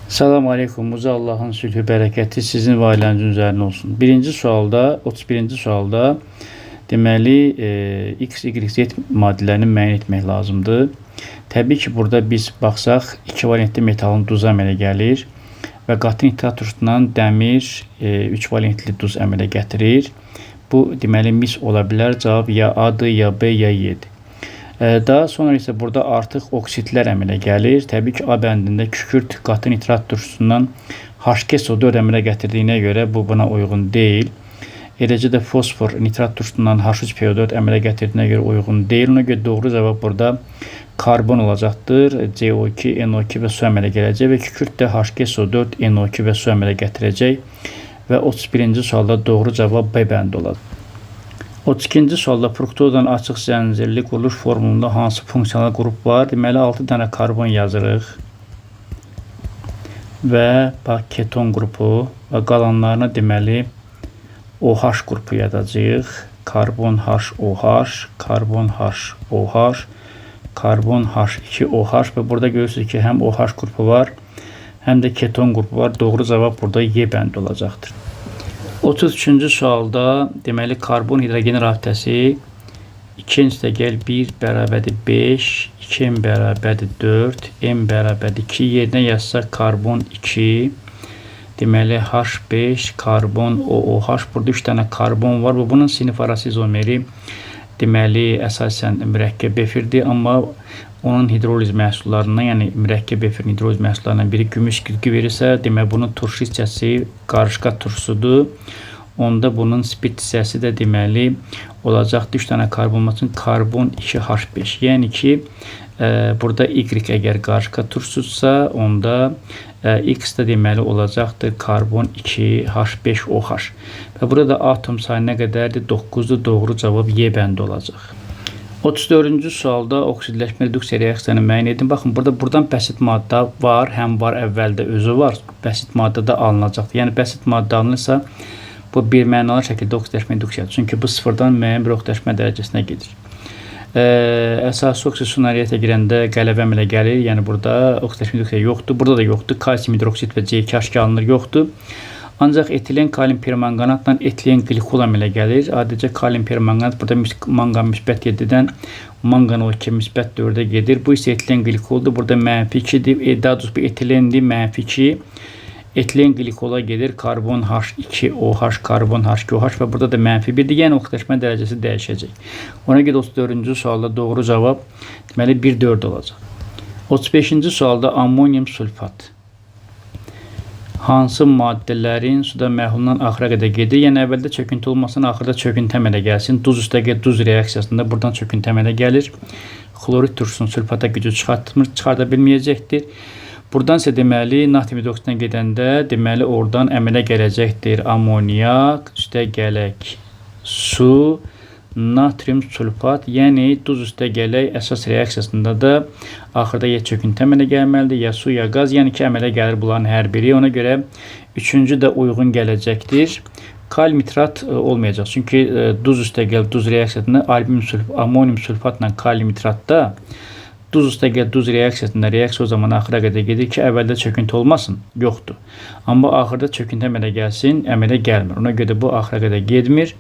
Selamun Aleyküm. Uca Allah'ın sülhü, bərəkəti sizin və ailənizin üzərində olsun. Birinci sualda, 31-ci sualda deməli X, Y, Z maddələrini müəyyən etmək lazımdır. Təbii ki, burada biz baxsaq, 2 valentli metalın duzu əmələ gəlir və qatı nitrat turşusundan dəmir 3 valentli duz əmələ gətirir. Bu deməli mis ola bilər. Cavab ya A-dır, ya B, ya Y-dir. Daha sonra isə burada artıq oksidlər əmələ gəlir. Təbii ki, A bəndində kükürt qatı nitrat turşusundan H2SO4 əmələ gətirdiyinə görə bu buna uyğun deyil. Eləcə də fosfor nitrat turşusundan H3PO4 əmələ gətirdiyinə görə uyğun deyil. Ona görə doğru cavab burada karbon olacaqdır. CO2, NO2 və su əmələ gələcək və kükürt də H2SO4, NO2 və su əmələ gətirəcək və 31-ci sualda doğru cavab B bəndi olacaq. 32-ci sualda fruktozdan açıq zəncirli quruluş formulunda hansı funksional qrup var? Deməli 6 dənə karbon yazırıq və bax keton qrupu və qalanlarına deməli OH qrupu yazacağıq. Karbon HOH, karbon HOH, karbon H2OH və burada görürsünüz ki, həm OH qrupu var, həm də keton qrupu var. Doğru cavab burada Y bəndi olacaqdır. 33-cü sualda deməli karbon hidrogen rabitəsi 2 1 bərabərdir 5, 2 bərabərdir 4, m bərabərdir 2 yerinə yazsaq karbon 2, deməli H5, karbon OOH, burada 3 dənə karbon var və bunun sinif arası izomeri deməli əsasən mürəkkəb efirdir, amma onun hidroliz məhsullarından, yəni mürəkkəb efirin hidroliz məhsullarından biri gümüş qırğı verirsə, demək bunun turşu hissəsi qarışqa turşusudur. Onda bunun spirt hissəsi də deməli olacaqdır 3 dənə karbon üçün karbon 2H5. Yəni ki, burada Y əgər qarışqa turşususa, onda X də deməli olacaqdır karbon 2H5OH. Və burada atom sayı nə qədərdir? 9-dur. Doğru cavab Y bəndi olacaq. 34-cü sualda oksidləşmə reduksiya reaksiyanı müəyyən edin. Baxın, buradan bəsit maddə var, həm var, əvvəldə özü var. Bəsit maddə də alınacaqdır. Yəni, bəsit maddə alınırsa, bu bir mənalı şəkildə oksidləşmə reduksiyadır. Çünki bu sıfırdan müəyyən bir oksidləşmə dərəcəsinə gedir. Əsası oksid su nailiyyətə girəndə qələbə əmələ gəlir. Yəni, burada oksidləşmə reduksiya yoxdur. Burada da yoxdur. Kalsium hidroksid və C2H2 alınır, yoxdur. Ancaq etilen kalium permanganatla etilen qlikol əmələ gəlir. Adicə kalium permanganat burada manqan müsbət 7-dən manqan 12 müsbət 4-ə gedir. Bu isə etilen qlikoldur. Burada mənfi 2-dir. Daha doğrusu bu etilendir, mənfi 2. Etilen qlikola gedir. Karbon H2OH, karbon H2OH və burada da mənfi 1-dir. Yəni oksidləşmə dərəcəsi dəyişəcək. Ona görə 34-cü sualda doğru cavab deməli 1,4 olacaq. 35-ci sualda ammonium sulfat hansı maddələrin suda məhlulundan axıra qədər gedir? Yəni, əvvəldə çöküntü olmasın, axırda çöküntü əmələ gəlsin. Duz üstəgə duz reaksiyasında buradan çöküntü əmələ gəlir. Xlorid turşusunun sülfata gücü çıxarda bilməyəcəkdir. Buradan isə deməli, natrium hidroksidindən gedəndə deməli, oradan əmələ gələcəkdir amoniyak, üstə gələk su, natrium sulfat, yəni duz üstə gələk əsas reaksiyasında da axırda ya çöküntü əmələ gəlməlidir, ya su, ya qaz, yəni ki, əmələ gəlir bunların hər biri. Ona görə üçüncü də uyğun gələcəkdir. Kalium nitrat olmayacaq. Çünki duz üstə gəl duz reaksiyasında amonium sulfatla kalium nitratda duz üstə gəl duz reaksiyasında reaksiya o zaman axıra qədər gedir ki, əvvəldə çöküntü olmasın, yoxdur. Amma axırda çöküntü əmələ gəlsin, əmələ gəlmir. Ona görə bu axıra qədər getmir.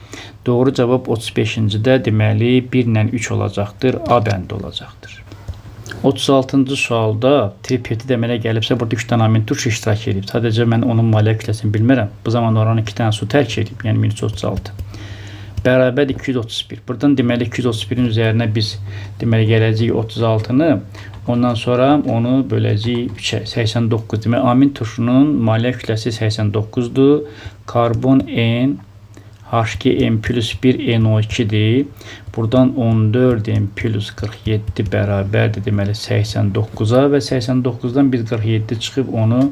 Doğru cavab 35-də deməli 1 ilə 3 olacaqdır, A bəndi olacaqdır. 36-cı sualda tripeptid əmələ gəlibsə, burada 3 dənə amin turşu iştirak edib. Sadəcə mən onun maliyyə kütləsini bilmirəm. Bu zaman oranı 2 dənə su tərk edib, yəni minus 36. Bərabər 231. Buradan deməli 231-in üzərinə biz deməli gələcəyik 36-nı. Ondan sonra onu böləcəyik 3-ə, 89. Deməli amin turşunun maliyyə kütləsi 89-dur. Karbon N, H2N plus 1 NO2-dir. Buradan 14N plus 47 bərabərdir deməli 89-a və 89-dan biz 47 çıxıb onu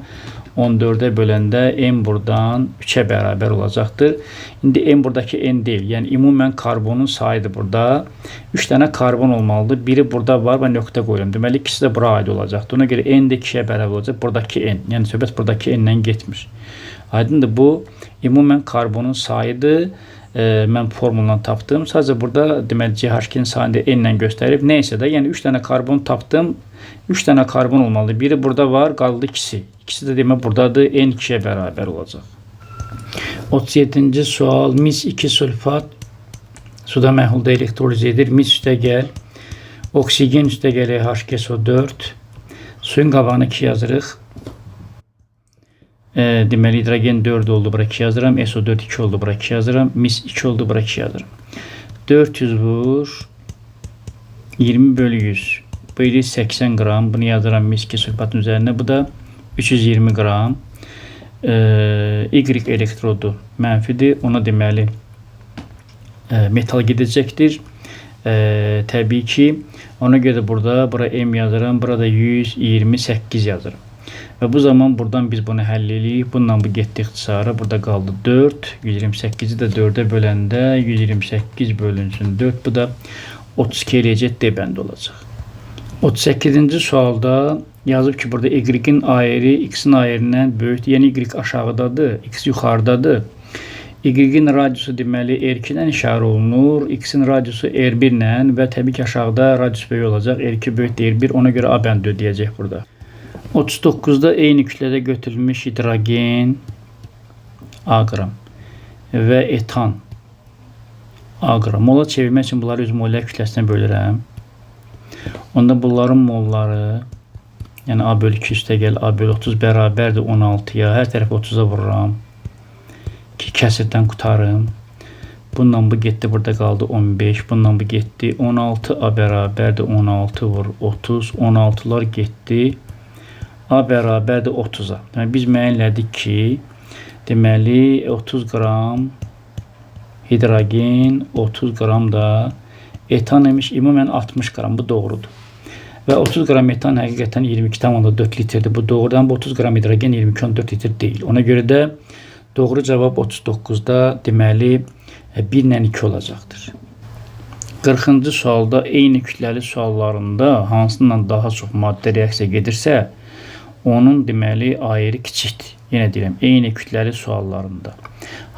14-ə böləndə M buradan 3-ə bərabər olacaqdır. İndi M buradakı N deyil. Yəni, ümumən karbonun sayıdır burada. 3 dənə karbon olmalıdır. Biri burada var və nöqtə qoyuram. Deməli, ikisi də bura aid olacaqdır. Ona görə N də 2-yə bərabər olacaq. Buradakı N. Yəni, söhbət buradakı N-lə getmir. Aydındır, bu ümumən karbonun sayıdır. Mən formuldan tapdım. Sadəcə burada deməli CH2-nin sayını N-lə göstərib. Neysə də, yəni 3 dənə karbon tapdım. 3 dənə karbon olmalıdır. Biri burada var, qaldı ikisi. İkisi də demə buradadır. N 2-yə bərabər olacaq. 37-ci sual. Mis 2 sulfat suda məhlulda elektroliz edir. Mis üstə gəl. Oksigen üstə gəl H2SO4. Suyun qabağına 2 yazırıq. Deməli hidrogen 4 oldu, bura 2 yazıram. SO4 2 oldu, bura 2 yazıram. Mis 2 oldu, bura 2 yazıram. 400 vur 20 bölü 100. Biri 80 gram. Bunu yazıram mis 2 sulfatın üzerine. Bu da 320 gram. Y elektrodu mənfidir. Ona deməli metal gedəcəkdir. Təbii ki, ona görə burada bura M yazıram. Burada 128 yazıram. Və bu zaman buradan biz bunu həll edirik. Bundan bu getdi ixtisara. Burada qaldı 4. 128-i də 4-ə böləndə 128 bölünsün 4. Bu da 32 eləyəcək D bəndi olacaq. 38-ci sualda yazıb ki, burada Y-in ayiri X-in ayirindən böyükdür. Yəni Y aşağıdadır, X yuxarıdadır. Y-in radiusu deməli R2-dən işarə olunur. X-in radiusu R1-lə və təbii ki, aşağıda radius böyük olacaq. R2 böyükdür R1. Ona görə A bəndi ödəyəcək burada. 39-da eyni kütlədə götürülmüş hidrogen A qram və etan A qram. Mola çevirmək üçün bunları öz mollər kütləsinə bölürəm. Onda bunların molları, yəni A bölü 2 üstə gəl, A bölü 30 bərabərdir 16-ya. Hər tərəf 30-a vururam ki, kəsirdən qutarım. Bundan bu getdi, burada qaldı 15. Bundan bu getdi 16. A bərabərdir 16 vur 30. 16'lar getdi. A bərabərdir 30-a. Yəni, biz müəyyənlədik ki, deməli 30 qram hidrogen, 30 qram da etan imiş, ümumən 60 qram. Bu doğrudur. Və 30 qram etan həqiqətən 22,4 litrdir. Bu doğrudan bu 30 qram hidrogen 22,4 litr deyil. Ona görə də doğru cavab 39-da deməli 1 ilə 2 olacaqdır. 40-cı sualda eyni kütləli suallarında hansından daha çox maddə reaksiya gedirsə, onun deməli ayiri kiçikdir. Yenə deyirəm, eyni kütləli suallarında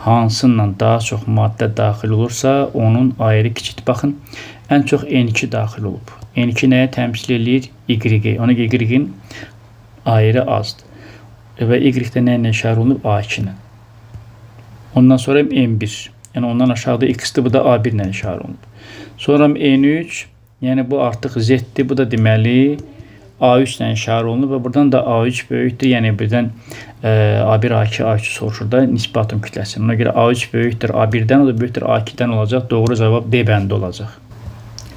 hansından daha çox maddə daxil olursa, onun ayiri kiçikdir. Baxın, ən çox N2 daxil olub. N2 nəyə təmsil edir? Y. Ona Y-in ayiri azdır. Və Y-də nə ilə işarə olunub? A2 ilə. Ondan sonra M1. Yəni ondan aşağıda X-dir, bu da A1 ilə işarə olunub. Sonra N3, yəni bu artıq Z-dir, bu da deməli A3 ilə işarə olunub və buradan da A3 böyükdür. Yəni birdən A1, A2, A3 soruşur da nisbi atom kütləsi. Ona görə A3 böyükdür A1-dən, o da böyükdür A2-dən olacaq. Doğru cavab D bəndi olacaq.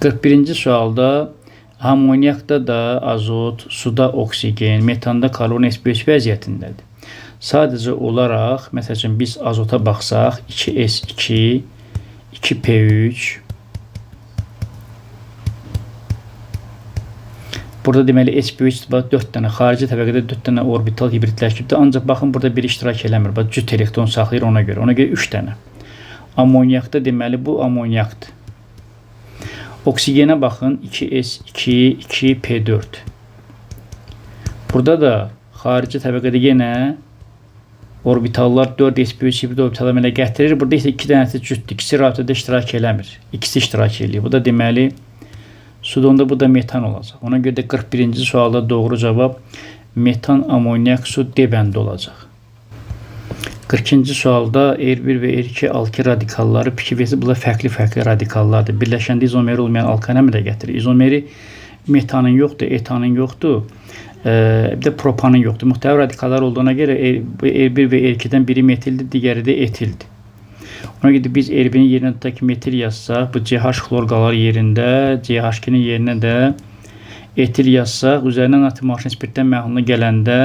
41-ci sualda ammoniakda da azot, suda oksigen, metanda karbon S5 vəziyyətindədir. Sadəcə olaraq, məsələn, biz azota baxsaq, 2S2, 2P3, burada deməli S böyük 4 dənə, xarici təbəqədə 4 dənə orbital hibridləşibdir. Ancaq baxın, burada biri iştirak eləmir. Bax, cüt elektron saxlayır ona görə. Ona görə 3 dənə. Ammoniakda deməli bu ammoniakdır. Oksigenə baxın, 2S2, 2P4. Burada da xarici təbəqədə yenə orbitallar 4S böyük hibrid orbital əmələ gətirir. Burada isə 2 dənəsi cütdür. İkisi rabitədə iştirak eləmir. İkisi iştirak eləyir. Bu da deməli suda bu da metan olacaq. Ona görə də 41-ci sualda doğru cavab metan, amoniak, su D bəndi olacaq. 42-ci sualda R1 və R2 alkil radikalları pikivesi, bunlar fərqli radikallardır. Birləşəndə izomeri olmayan alkana əmələ gətirir. İzomeri metanın yoxdur, etanın yoxdur, bir də propanın yoxdur. Müxtəlif radikallar olduğuna görə R1 və R2-dən biri metildir, digəri də etildir. Ona görə biz R1-in yerinə tutaq ki, metil yazsaq, bu CH xlor qalar yerində, CH2-nin yerinə də etil yazsaq, üzərinə natrium spirtdən məhluluna gələndə,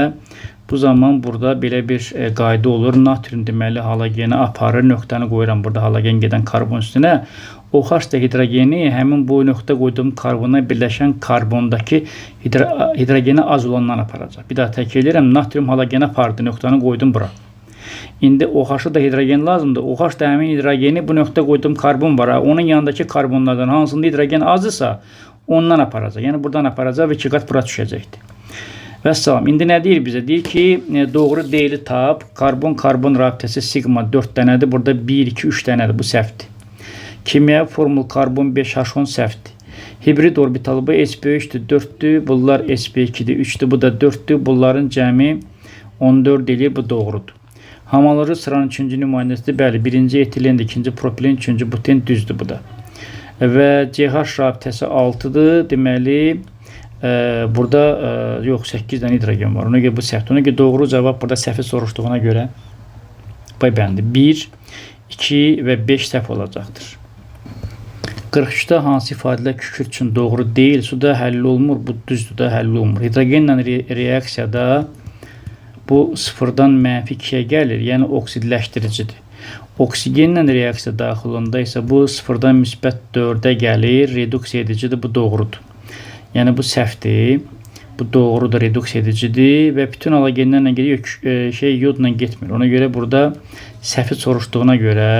bu zaman burada belə bir qayda olur. Natrium deməli halogenə aparır, nöqtəni qoyuram burada halogen gedən karbon üstünə. OH da hidrogeni həmin bu nöqtə qoyduğum karbona birləşən karbondakı hidrogeni az olandan aparacaq. Bir daha təkrar edirəm, natrium halogenə apardı, nöqtəni qoydum bura. İndi OH-a da hidrogen lazımdır. OH da həmin hidrogeni bu nöqtə qoyduğum karbon var. Onun yanındakı karbonlardan hansında hidrogen azdırsa ondan aparacaq. Yəni buradan aparacaq və 2 qat bura düşəcəkdir. Vəssalam. İndi nə deyir bizə? Deyir ki, doğru deyili tap. Karbon-karbon rabitəsi sigma 4 dənədir. Burada 1, 2, 3 dənədir. Bu səhvdir. Kimyəvi formul karbon 5H10 səhvdir. Hibrid orbitalı bu S böyükdür 4'dür. Bunlar S2'dir 3'dür. Bu da 4'dür. Bunların cəmi 14 eləyir, bu doğrudur. Homoloji sıranın 3-cü nümayəndəsidir. Bəli, 1-ci etilen, 2-ci propilen, 3-cü buten düzdür bu da. Və CH rabitəsi 6-dır. Deməli, burada yox 8 dənə hidrogen var. Ona görə bu səhvdir. Ona görə doğru cavab burada səhvi soruşduğuna görə B bəndi. 1, 2 və 5 səhv olacaqdır. 43-də hansı ifadələr kükürt üçün doğru deyil? Suda həll olmur, bu düzdür da həll olmur. Hidrogenlə reaksiyada bu sıfırdan mənfi 2-yə gəlir, yəni oksidləşdiricidir. Oksigenlə reaksiya daxilində isə bu sıfırdan müsbət 4-ə gəlir, reduksiya edicidir, bu doğrudur. Yəni bu səhvdir, bu doğrudur, reduksiya edicidir və bütün halogenlərlə gediyor, yodla getmir. Ona görə burada səhvi soruşduğuna görə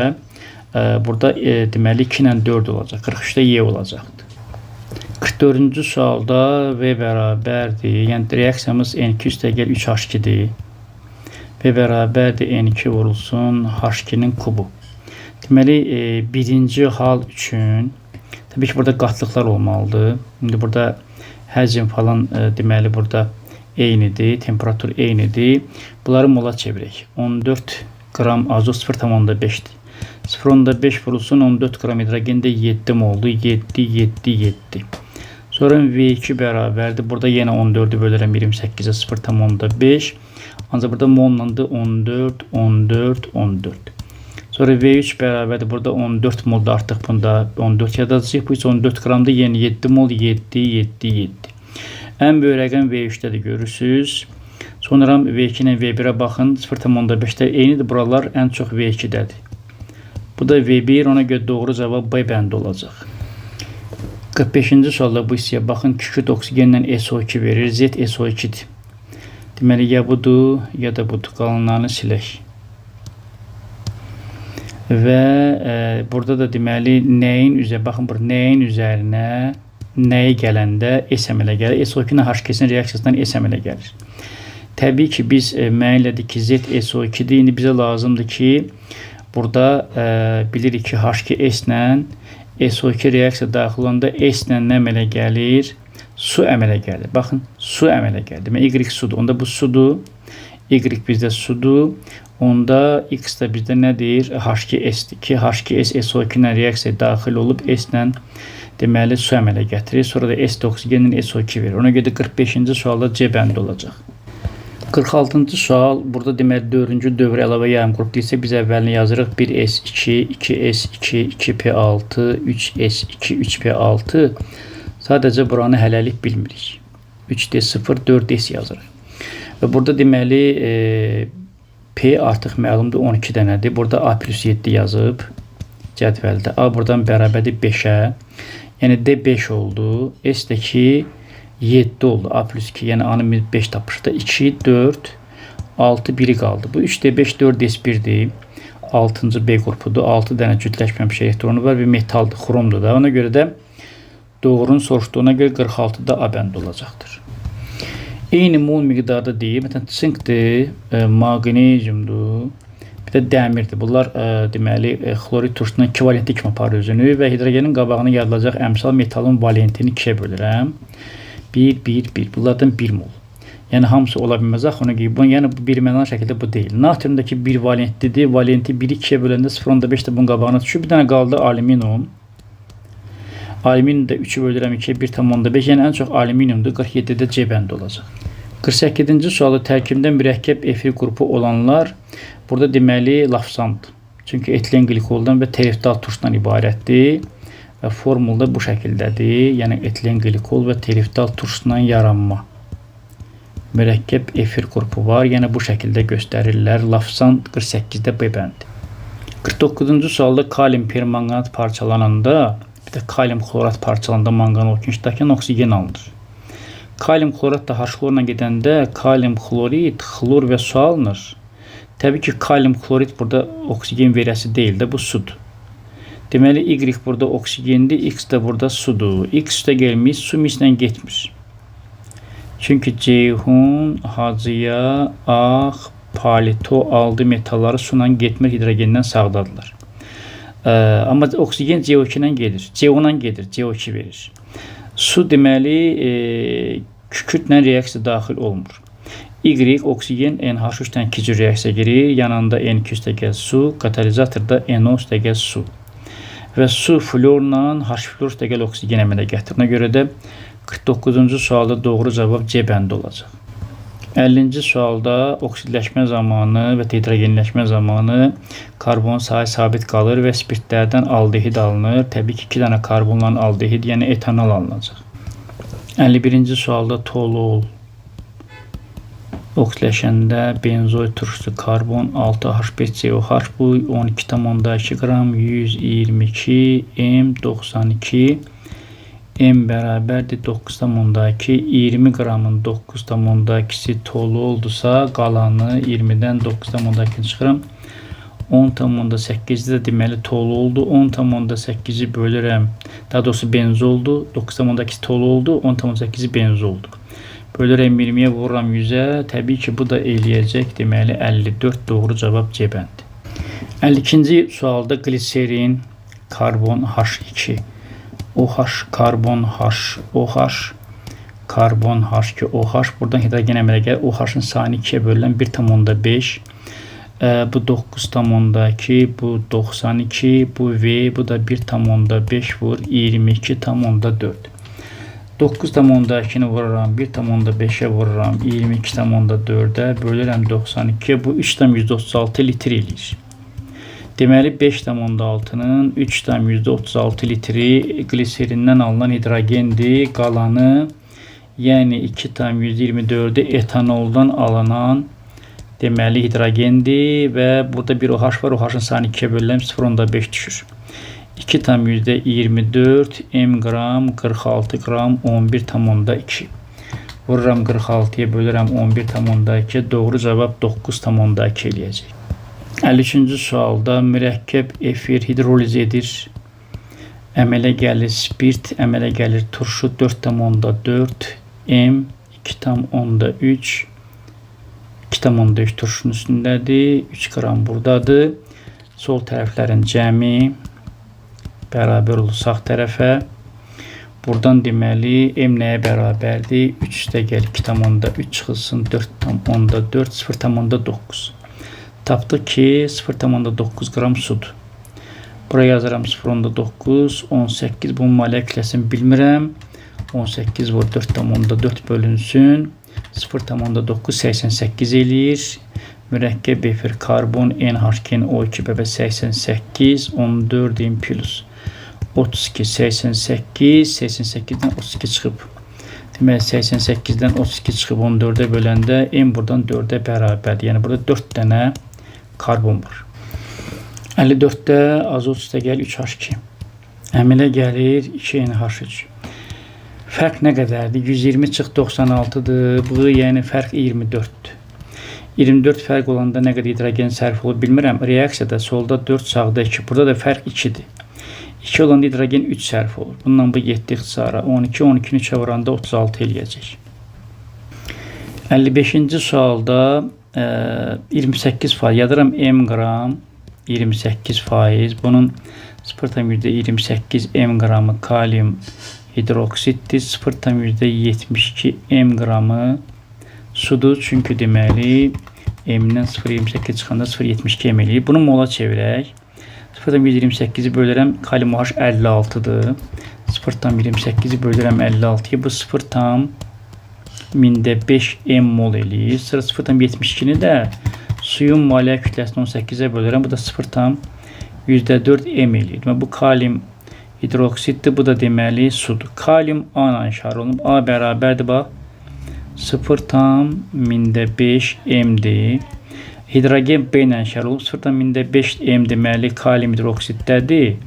burada deməli 2 ilə 4 olacaq. 43-də Y olacaqdır. 44-cü sualda V bərabərdir. Yəni reaksiyamız N2 üstəgəl 3H2-dir. V bərabərdir N2 vurulsun H2-nin kubu. Deməli birinci hal üçün təbii ki burada qatlıqlar olmalıdır. İndi burada həcm falan deməli burada eynidir, temperatur eynidir. Bunları mola çevirək. 14 qram azot 0,5-dir. 0,5 vurulsun 14 qram hidrogende 7 moldu. 7, 7, 7. Sonra V2 bərabərdir. Burada yenə 14'ü bölürəm 28'e 0,5. Ancaq burada mollandı 14, 14, 14. Sonra V3 bərabərdir. Burada 14 moldu artıq bunda 14 yazacaq. Bu 14 qramda yenə 7 mol 7, 7, 7. Ən böyük rəqəm V3'dədir görürsünüz. Sonra V2 ilə V1'ə baxın. 0,5'də eynidir. Buralar ən çox V2'dədir. Bu da V1, ona görə doğru cavab B bəndi olacaq. 45-ci sualda bu hissəyə baxın. Kükürt oksigenlə SO2 verir. Z SO2'dir. Deməli, ya budur, ya da budur. Qalanlarını silək. Və burada da deməli, nəyin üzərinə, baxın, nəyin üzərinə nəyə gələndə S əmələ gəlir. SO2 ilə H2-sin reaksiyasından S əmələ gəlir. Təbii ki, biz müəyyən elədik ki, Z SO2'dir. İndi bizə lazımdır ki, burada bilirik ki H2S ilə SO2 reaksiya daxil olanda S ilə nə əmələ gəlir? Su əmələ gəlir. Baxın, su əmələ gəlir. Demək, Y sudur. Onda bu sudur. Y bizdə sudur. Onda X da bizdə nədir? H2S'dir ki, H2S SO2 ilə reaksiya daxil olub S ilə deməli su əmələ gətirir. Sonra da S oksigenin SO2 verir. Ona görə 45-ci sualda C bəndi olacaq. 46-cı sual, burada deməli 4-cü dövr əlavə yarım qrup deyilsə, biz əvvəlini yazırıq 1S2, 2S2, 2P6, 3S2, 3P6. Sadəcə buranı hələlik bilmirik. 3D0, 4S yazırıq. Və burada deməli P artıq məlumdur 12 dənədir. Burada A plus 7 yazıb cədvəldə. A buradan bərabərdir 5-ə. Yəni D 5 oldu. S də ki 7 oldu. A plus 2, yəni A-nın 5 tapışdı. 2, 4, 6, 1'i qaldı. Bu 3D5, 4S1'dir. 6-cı B qrupudur. 6 dənə cütləşməmiş elektronu var və metaldır, xromdur da. Ona görə də doğrunun soruşduğuna görə 46-da A bəndi olacaqdır. Eyni mol miqdarda deyil. Məsələn, sinkdir, maqneziumdur, bir də dəmirdir. Bunlar deməli xlorid turşundan ekvivalentli kimi aparır özünü və hidrogenin qabağını yazılacaq əmsal metalın valentini 2'yə bölürəm. 1, 1, 1. Bunlardan 1 mol. Yəni hamısı ola bilməz. Yəni bu bir mənalı şəkildə bu deyil. Natriumdakı 1 valentlidir. Valenti 1'i 2'yə böləndə 0,5 də bunun qabağına düşür. Bir dənə qaldı alüminium. Alüminium da 3'ü bölürəm 2'yə 1,5. Yəni ən çox alüminiumdur. 47'də C bəndi olacaq. 48-ci sualı tərkibində mürəkkəb efir qrupu olanlar burada deməli lafsanddır. Çünki etilen glikoldan və teriftal turşundan ibarətdir. Və formulda bu şəkildədir. Yəni etilen glikol və teriftal turşundan yaranma mürəkkəb efir qrupu var. Yəni bu şəkildə göstərirlər. Lafsand 48'də B bəndi. 49-cu sualda kalium permanganat parçalananda, bir də kalium klorat parçalananda mangan oksigenindəki oksigen alınır. Kalium klorat da H-xlorla gedəndə kalium klorid, xlor və su alınır. Təbii ki, kalium klorid burada oksigen verəsi deyil də, bu sudur. Deməli, Y burada oksigendir, X də burada sudur. X üstə gəlmiş, su mislə getmir. Çünki Ceyhun, Hacıya, Ağ, Palito aldı metalları sunan getmir, hidrogenden sağdadılar. Amma oksigen CO2 ilə gedir, CO ilə gedir, CO2 verir. Su deməli kükürtlə reaksiya daxil olmur. Y oksigen NH3-dən ikinci reaksiya girir. Yanında N2- su, katalizatorda NO- su. Və su florla H- oksigen əmələ gətirir. Buna görə də 49-cu sualda doğru cavab C bəndi olacaq. 50-ci sualda oksidləşmə zamanı və hidrogenləşmə zamanı karbon sayı sabit qalır və spirtlərdən aldehid alınır. Təbii ki, 2 dənə karbonla aldehid, yəni etanol alınacaq. 51-ci sualda tolol oksidləşəndə benzoid turşusu karbon 6H5COH bu 12,2 qram 122 M92 M bərabərdir 9,2 20 qramın 9,2-si tolu oldusa qalanı 20-dən 9,2 çıxıram 10,8-də deməli tolu oldu 10,8-i bölürəm daha doğrusu benzo oldu 9,2 tolu oldu 10,8-i benzo oldu bölürəm 20-yə vururam 100-ə təbii ki bu da eləyəcək deməli 54 doğru cavab C bəndi. 52-ci sualda gliserin karbon H2 OH karbon H OH karbon H2OH buradan hidrogen əmələ gəlir OH-ın sayını 2-yə bölünən 1,5 bu 9,2 bu 92 bu V bu da 1,5 vur 22,4 9,2-ni vururam 1,5-ə vururam 22,4-ə bölürəm 92 bu 3,36 litr eləyir. Deməli 5,6-nın 3,36 litri gliserindən alınan hidrogendir. Qalanı yəni 2,24-ü etanoldan alınan deməli hidrogendir və burada bir OH var. OH-ın sayını 2-yə bölürəm 0,5 düşür. 2,24 M qram 46 qram 11,2 vururam 46-ya bölürəm 11,2 doğru cavab 9,2 eləyəcək. 53-cü sualda mürəkkəb efir hidroliz edir. Əmələ gəlir spirt, əmələ gəlir turşu 4,4 M 2,3 2,3 turşunun üstündədir. 3 qram buradadır. Sol tərəflərin cəmi bərabər olur sağ tərəfə. Buradan deməli M nəyə bərabərdir? 3 gəl 2,3 çıxılsın 4,4 0,9 tapdıq ki 0,9 qram sudur. Buraya yazıram 0,9 18 bunun maliyyə kütləsini bilmirəm. 18 vur 4,4 bölünsün 0,9 88 eləyir. Mürəkkəb efir karbon NH2O2 bəbə 88 14 M plus 32 88 88-dən 32 çıxıb. Deməli 88-dən 32 çıxıb 14-ə böləndə M buradan 4-ə bərabərdir. Yəni burada 4 dənə karbon var. 54-də azot üstəgəl 3H2. Əmələ gəlir 2NH3. Fərq nə qədərdir? 120 çıx 96-dır. Bu yəni fərq 24-dür. 24 fərq olanda nə qədər hidrogen sərf olur bilmirəm. Reaksiyada solda 4 sağda 2. Burada da fərq 2-dir. 2 olanda hidrogen 3 sərf olur. Bundan bu 7 ixtisara 12, 12-ni 3-ə vuranda 36 eləyəcək. 55-ci sualda 28% yazıram M qram 28%. Bunun 0,28 M qramı kalium hidroksitdir. 0,72 M qramı sudur. Çünki deməli M-dən 0,28 çıxanda 0,72 M eləyir. Bunu mola çevirək. 0,28-i bölürəm kalium OH 56-dır. 0,28-i bölürəm 56-ya bu 0,5 M mol eləyir. Sıra 0,72-ni də suyun maliyyə kütləsini 18-ə bölürəm. Bu da 0,4 M eləyir. Bu kalium hidroksitdir. Bu da deməli sudur. Kalium A ilə işarə olunub. A bərabərdir bax 0,5 M-dir. Hidrogen B ilə işarə olub 0,5 M deməli kalium hidroksitdədir.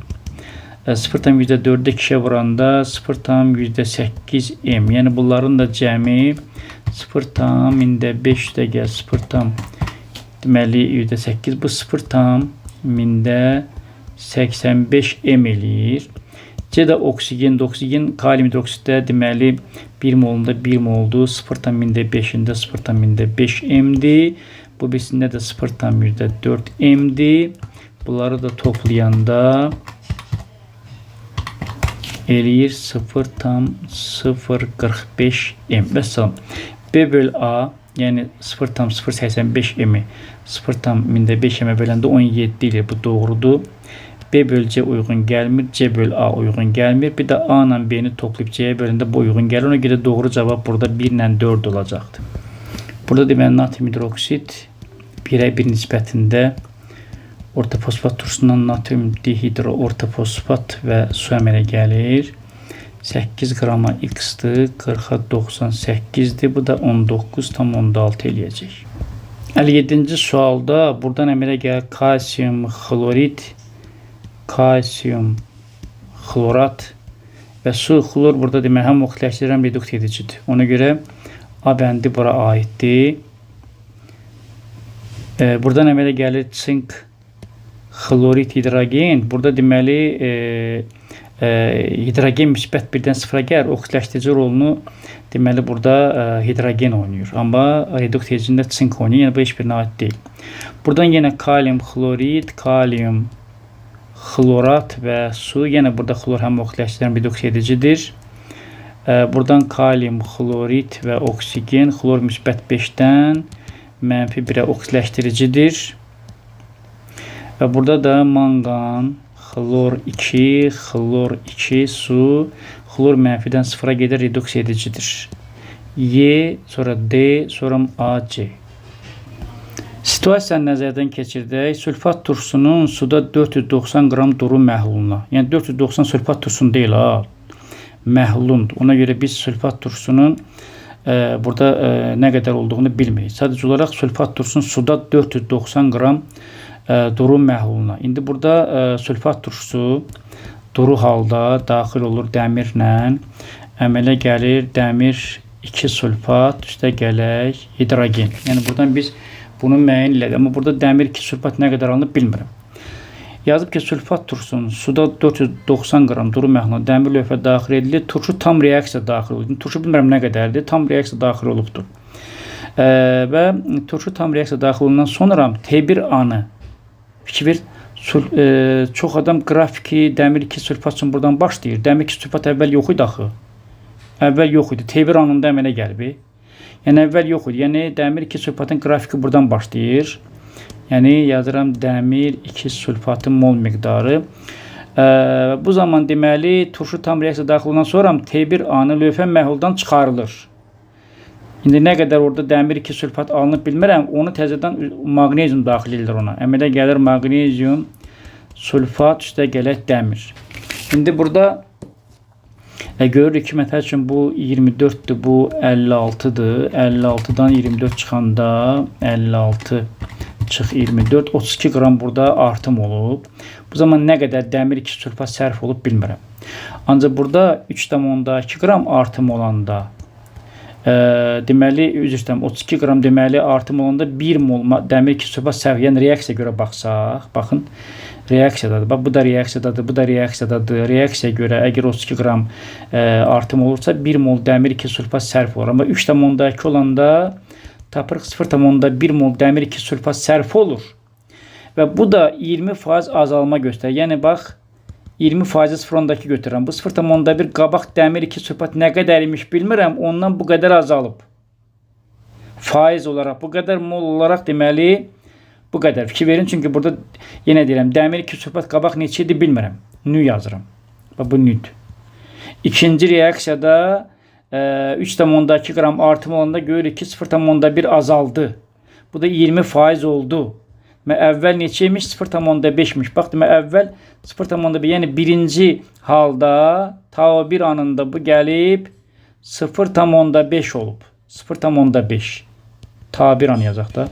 0,4-də 2-yə vuranda 0,8 M. Yəni bunların da cəmi 0,5 gəl 0, deməli %8 bu 0,85 M eləyir. C də oksigen, kalium hidroksitdə deməli 1 molunda 1 moldur. 0,5-də 0,5 M-dir. Bu birisində də 0,4 M-dir. Bunları da toplayanda eləyir 0,045 M. Vəssalam. B böl A Yəni 0,085 m 0,5 m böləndə 17 ilə bu doğrudur. B böl C uyğun gəlmir, C böl A uyğun gəlmir. Bir də A ilə B-ni toplayıb C-yə böləndə bu uyğun gəlir. Ona görə doğru cavab burada 1 ilə 4 olacaqdır. Burada deməli natrium hidroksid 1-ə 1 nisbətində ortofosfat turşusundan natrium dihidro ortofosfat və su əmələ gəlir. 8 qrama X-dir, 40-a 98-dir. Bu da 19,6 eləyəcək. 57-ci sualda buradan əmələ gəlir kalsium xlorid, kalsium xlorat və su, xlor burada demək həm oxidləşdirir, həm redukt edicidir. Ona görə A bəndi bura aiddir. Buradan əmələ gəlir sink xlorid hidrogen. Burada deməli hidrogen müsbət 1-dən 0-a gəlir. Oxidləşdirici rolunu deməli burada hidrogen oynayır. Amma redukt edicində sink oynayır. Yəni bu heç birinə aid deyil. Buradan yenə kalium xlorid, kalium xlorat və su. Yenə burada xlor həm oxidləşdirici həm redukt edicidir. Buradan kalium xlorid və oksigen. Xlor müsbət 5-dən mənfi 1-ə oxidləşdiricidir. Və burada da manqan, xlor 2, xlor 2, su. Xlor mənfidən 0-a gedir, reduks edicidir. Y, sonra D, sonra AC. Situasiyanı nəzərdən keçirdək. Sülfat turşusunun suda 490 qram duru məhluluna. Yəni 490 sülfat turşusunu deyil ha. Məhlulundur. Ona görə biz sülfat turşusunun burada nə qədər olduğunu bilmirik. Sadəcə olaraq sülfat turşusunun suda 490 qram duru məhluluna. İndi burada sülfat turşusu duru halda daxil olur dəmirlə. Əmələ gəlir dəmir 2 sülfat, üstə gələk hidrogen. Yəni buradan biz bunu müəyyən elədik. Amma burada dəmir 2 sülfat nə qədər alınıb bilmirəm. Yazıb ki, sülfat turşusunun suda 490 qram duru məhluluna dəmir lövhə daxil edilir. Turşu tam reaksiya daxil olub. Turşu bilmirəm nə qədərdir. Tam reaksiya daxil olubdur. Və turşu tam reaksiya daxil olandan sonra T1 anı fikir ver. Çox adam qrafiki dəmir 2 sülfat üçün buradan başlayır. Dəmir 2 sülfat əvvəl yox idi axı. Əvvəl yox idi. T1 anında əmələ gəlib. Yəni əvvəl yox idi. Yəni dəmir 2 sülfatın qrafiki buradan başlayır. Yəni yazıram dəmir 2 sülfatın mol miqdarı. Bu zaman deməli turşu tam reaksiya daxil olandan sonra T1 anı lövhə məhluldan çıxarılır. İndi nə qədər orada dəmir 2 sülfat alınıb bilmirəm. Onu təzədən maqnezium daxil edilir ona. Əmələ gəlir maqnezium sülfat üstə gələk dəmir. İndi burada görürük ki, məsəl üçün bu 24-dür, bu 56-dır. 56-dan 24 çıxanda 56 çıx 24, 32 qram burada artım olub. Bu zaman nə qədər dəmir 2 sülfat sərf olub bilmirəm. Ancaq burada 3,2 qram artım olanda deməli, üzr istəyirəm, 32 qram deməli artım olanda 1 mol dəmir 2 sülfat sərf, yəni reaksiya görə baxsaq, baxın, reaksiyadadır. Bax, bu da reaksiyadadır, bu da reaksiyadadır. Reaksiyaya görə əgər 32 qram artım olursa 1 mol dəmir 2 sülfat sərf olur. Amma 3,2 olanda tapırıq 0,1 mol dəmir 2 sülfat sərf olur. Və bu da 20% azalma göstərir. Yəni, bax, 20% 0,2 götürürəm. Bu 0,1 qabaq dəmir 2 sülfat nə qədər imiş bilmirəm. Ondan bu qədər azalıb. Faiz olaraq, bu qədər mol olaraq deməli, bu qədər. Fikir verin, çünki burada yenə deyirəm, dəmir 2 sülfat qabaq neçədir bilmirəm. Nü yazıram. Bax, bu nüdür. İkinci reaksiyada 3,2 qram artım olanda görürük ki 0,1 azaldı. Bu da 20% oldu. Əvvəl neçəymiş? 0,5'miş. Bax, demək, əvvəl 0,1, yəni birinci halda ta bir anında bu gəlib 0,5 olub. 0,5. Ta bir an yazaq da.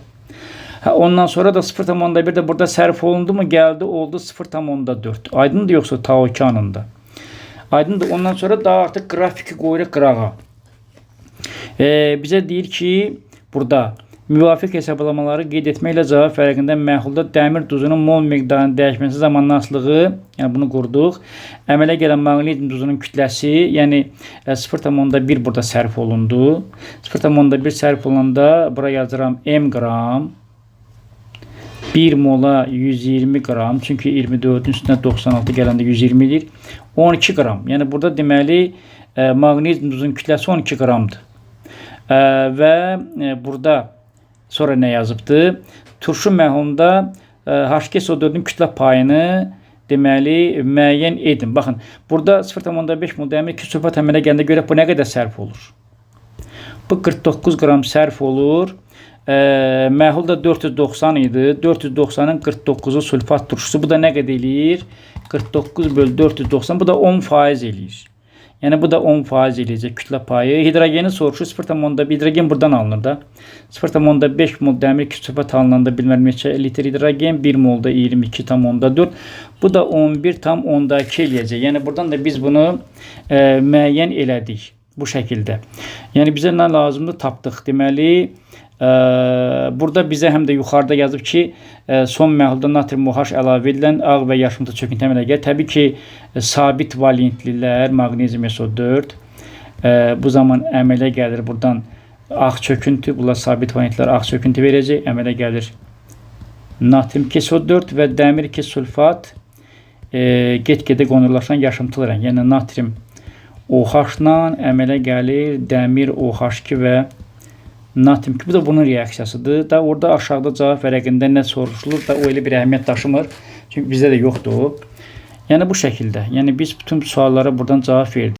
Ondan sonra da 0,1 də burada sərf olundu mu? Gəldi, oldu 0,4. Aydındır yoxsa ta 2 anında? Aydındır. Ondan sonra daha artıq qrafiki qoyuruq qırağa. Bizə deyir ki, burada müvafiq hesablamaları qeyd etməklə cavab fərqində məhlulda dəmir duzunun mol miqdarının dəyişməsi zamanlarslığı, yəni bunu qurduq. Əmələ gələn maqnezium duzunun kütləsi, yəni 0,1 burada sərf olundu. 0,1 sərf olanda bura yazıram m qram. 1 mola 120 qram, çünki 24-ün üstünə 96 gələndə 120 edir. 12 qram, yəni burada deməli maqnezium duzunun kütləsi 12 qramdır. Və burada sonra nə yazıbdı? Turşu məhlulunda H2SO4-ün kütlə payını deməli müəyyən edin. Baxın, burada 0,5 mol dəmir ki sülfat əmələ gəldiyinə görə bu nə qədər sərf olur? Bu 49 qram sərf olur. Məhlul da 490 idi. 490-ın 49-u sülfat turşusu. Bu da nə qədər eləyir? 49 bölü 490. Bu da 10% eləyir. Yəni bu da 10% eləyəcək kütlə payı. Hidrogeni soruşur. 0,1 hidrogen buradan alınır da. 0,5 mol dəmir sülfat alınanda bilməm neçə litr hidrogen, 1 molda 22,4. Bu da 11,2 eləyəcək. Yəni buradan da biz bunu müəyyən elədik bu şəkildə. Yəni bizə nə lazımdır? Tapdıq. Deməli burada bizə həm də yuxarıda yazıb ki, son məhlulda natrium OH əlavə edilən ağ və yaşımtıl çöküntü əmələ gəlir. Təbii ki, sabit valentlilər, maqnezium SO4 bu zaman əmələ gəlir. Buradan ağ çöküntü, bunlar sabit valentlilər ağ çöküntü verəcək. Əmələ gəlir natrium SO4 və dəmir sülfat get-gedə qonurlaşan yaşımtıl rəng. Yəni natrium OH-la əmələ gəlir dəmir OH2 və natrium ki, bu da bunun reaksiyasıdır. Da orada aşağıda cavab vərəqində nə soruşulur da o elə bir əhəmiyyət daşımır. Çünki bizdə də yoxdur o. Yəni bu şəkildə. Yəni biz bütün suallara buradan cavab verdik.